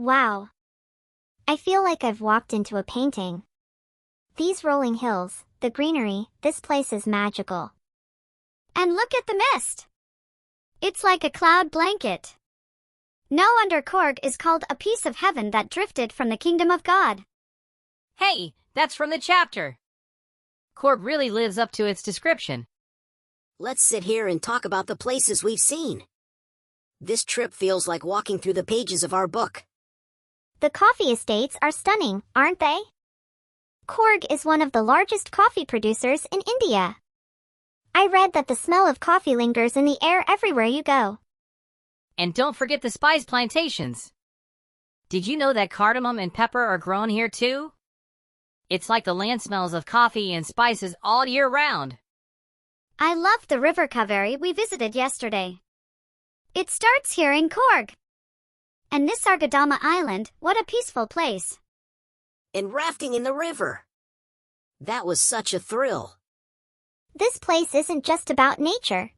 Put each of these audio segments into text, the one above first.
Wow. I feel like I've walked into a painting. These rolling hills, the greenery, this place is magical. And look at the mist. It's like a cloud blanket. No wonder Coorg is called a piece of heaven that drifted from the kingdom of God. Hey, that's from the chapter. Coorg really lives up to its description. Let's sit here and talk about the places we've seen. This trip feels like walking through the pages of our book. The coffee estates are stunning, aren't they? Coorg is one of the largest coffee producers in India. I read that the smell of coffee lingers in the air everywhere you go. And don't forget the spice plantations. Did you know that cardamom and pepper are grown here too? It's like the land smells of coffee and spices all year round. I love the river Kaveri we visited yesterday. It starts here in Coorg. And this Argadama Island, what a peaceful place. And rafting in the river. That was such a thrill. This place isn't just about nature.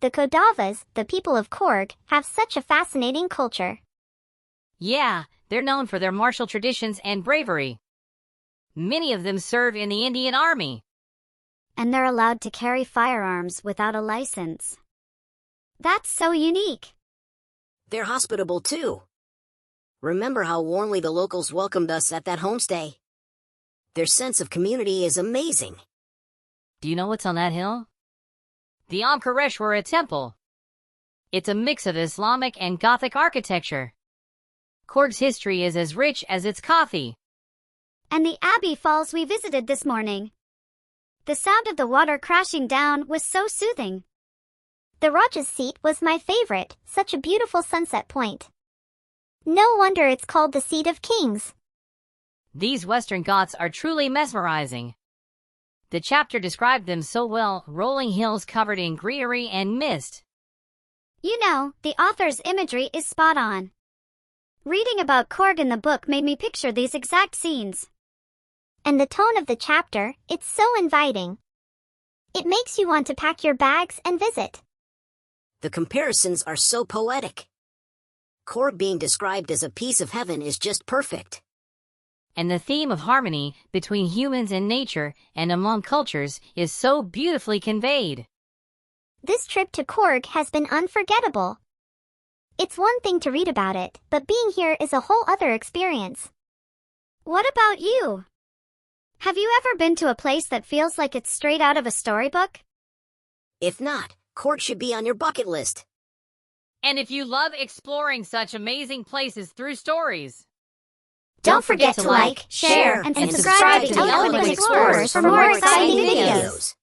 The Kodavas, the people of Coorg, have such a fascinating culture. Yeah, they're known for their martial traditions and bravery. Many of them serve in the Indian Army. And they're allowed to carry firearms without a license. That's so unique. They're hospitable too. Remember how warmly the locals welcomed us at that homestay? Their sense of community is amazing. Do you know what's on that hill? The Omkareshwara Temple. It's a mix of Islamic and Gothic architecture. Coorg's history is as rich as its coffee. And the Abbey Falls we visited this morning. The sound of the water crashing down was so soothing. The Raja's seat was my favorite, such a beautiful sunset point. No wonder it's called the Seat of Kings. These Western Ghats are truly mesmerizing. The chapter described them so well, rolling hills covered in greenery and mist. You know, the author's imagery is spot on. Reading about Coorg in the book made me picture these exact scenes. And the tone of the chapter, it's so inviting. It makes you want to pack your bags and visit. The comparisons are so poetic. Coorg being described as a piece of heaven is just perfect. And the theme of harmony between humans and nature and among cultures is so beautifully conveyed. This trip to Coorg has been unforgettable. It's one thing to read about it, but being here is a whole other experience. What about you? Have you ever been to a place that feels like it's straight out of a storybook? If not, Coorg should be on your bucket list. And if you love exploring such amazing places through stories, don't forget to like, share, and subscribe to Eloquent Explorers for more exciting videos.